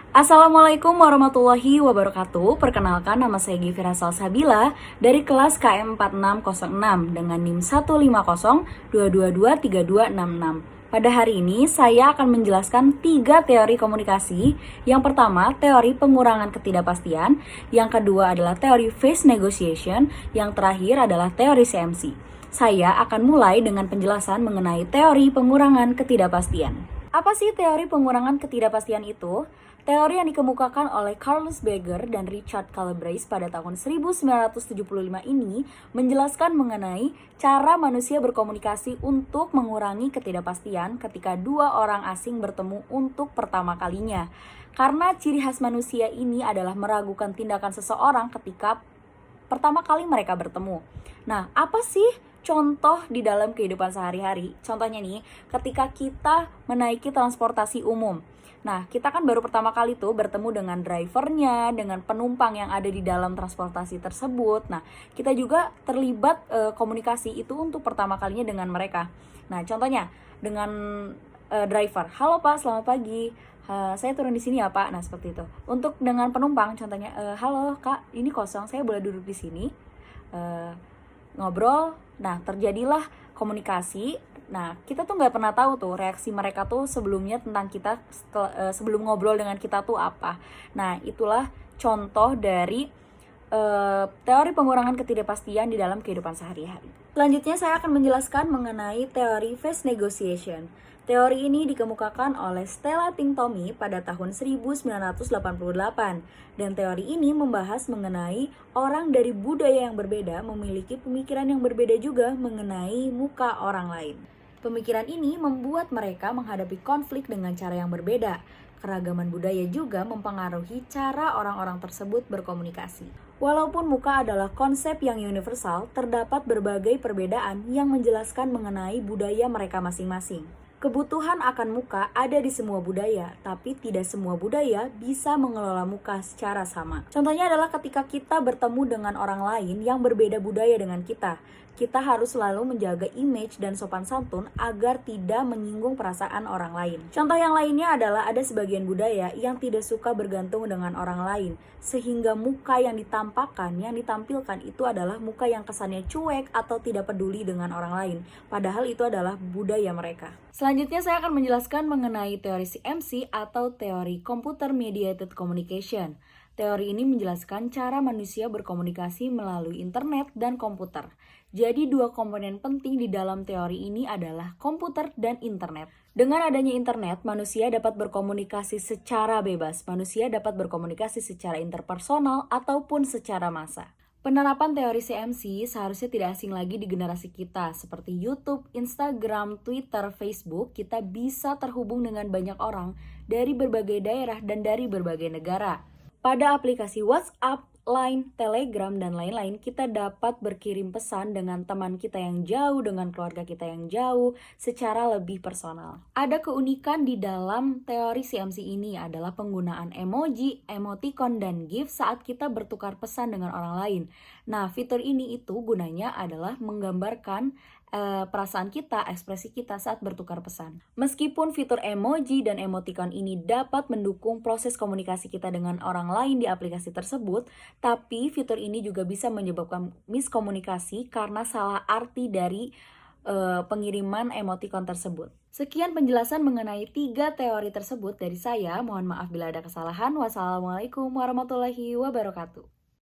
Assalamualaikum warahmatullahi wabarakatuh. Perkenalkan, nama saya Givira Salsabila dari kelas KM 4606 dengan NIM 15022232266. Pada hari ini saya akan menjelaskan 3 teori komunikasi. Yang pertama, teori pengurangan ketidakpastian. Yang kedua adalah teori phase negotiation. Yang terakhir adalah teori CMC. Saya akan mulai dengan penjelasan mengenai teori pengurangan ketidakpastian. Apa sih teori pengurangan ketidakpastian itu? Teori yang dikemukakan oleh Carlos Beger dan Richard Calabrese pada tahun 1975 ini menjelaskan mengenai cara manusia berkomunikasi untuk mengurangi ketidakpastian ketika dua orang asing bertemu untuk pertama kalinya. Karena ciri khas manusia ini adalah meragukan tindakan seseorang ketika pertama kali mereka bertemu. Nah, apa sih contoh di dalam kehidupan sehari-hari? Contohnya nih, ketika kita menaiki transportasi umum. Nah, kita kan baru pertama kali tuh bertemu dengan drivernya, dengan penumpang yang ada di dalam transportasi tersebut. Nah, kita juga terlibat komunikasi itu untuk pertama kalinya dengan mereka. Nah, contohnya dengan driver. Halo Pak, selamat pagi. Saya turun di sini ya Pak. Nah, seperti itu. Untuk dengan penumpang, contohnya, halo Kak, ini kosong, saya boleh duduk di sini. Ngobrol. Nah, terjadilah komunikasi. Nah, kita tuh nggak pernah tahu tuh reaksi mereka tuh sebelumnya tentang kita sebelum ngobrol dengan kita tuh apa. Nah, itulah contoh dari teori pengurangan ketidakpastian di dalam kehidupan sehari-hari. Selanjutnya saya akan menjelaskan mengenai teori phase negotiation. Teori ini dikemukakan oleh Stella Tingtomi pada tahun 1988 dan teori ini membahas mengenai orang dari budaya yang berbeda memiliki pemikiran yang berbeda juga mengenai muka orang lain. Pemikiran ini membuat mereka menghadapi konflik dengan cara yang berbeda. Keragaman budaya juga mempengaruhi cara orang-orang tersebut berkomunikasi. Walaupun muka adalah konsep yang universal, terdapat berbagai perbedaan yang menjelaskan mengenai budaya mereka masing-masing. Kebutuhan akan muka ada di semua budaya, tapi tidak semua budaya bisa mengelola muka secara sama. Contohnya adalah ketika kita bertemu dengan orang lain yang berbeda budaya dengan kita. Kita harus selalu menjaga image dan sopan santun agar tidak menyinggung perasaan orang lain. Contoh yang lainnya adalah ada sebagian budaya yang tidak suka bergantung dengan orang lain, sehingga muka yang ditampilkan itu adalah muka yang kesannya cuek atau tidak peduli dengan orang lain, padahal itu adalah budaya mereka. Selanjutnya saya akan menjelaskan mengenai teori CMC atau teori Computer Mediated Communication. Teori ini menjelaskan cara manusia berkomunikasi melalui internet dan komputer. Jadi dua komponen penting di dalam teori ini adalah komputer dan internet. Dengan adanya internet, manusia dapat berkomunikasi secara bebas. Manusia dapat berkomunikasi secara interpersonal ataupun secara massa. Penerapan teori CMC seharusnya tidak asing lagi di generasi kita, seperti YouTube, Instagram, Twitter, Facebook. Kita bisa terhubung dengan banyak orang dari berbagai daerah dan dari berbagai negara. Pada aplikasi WhatsApp, Line, Telegram, dan lain-lain, kita dapat berkirim pesan dengan teman kita yang jauh, dengan keluarga kita yang jauh, secara lebih personal. Ada keunikan di dalam teori CMC ini adalah penggunaan emoji, emoticon, dan GIF saat kita bertukar pesan dengan orang lain. Nah, fitur ini itu gunanya adalah menggambarkan perasaan kita, ekspresi kita saat bertukar pesan. Meskipun fitur emoji dan emoticon ini dapat mendukung proses komunikasi kita dengan orang lain di aplikasi tersebut, tapi fitur ini juga bisa menyebabkan miskomunikasi karena salah arti dari pengiriman emoticon tersebut. Sekian penjelasan mengenai 3 teori tersebut dari saya. Mohon maaf bila ada kesalahan. Wassalamualaikum warahmatullahi wabarakatuh.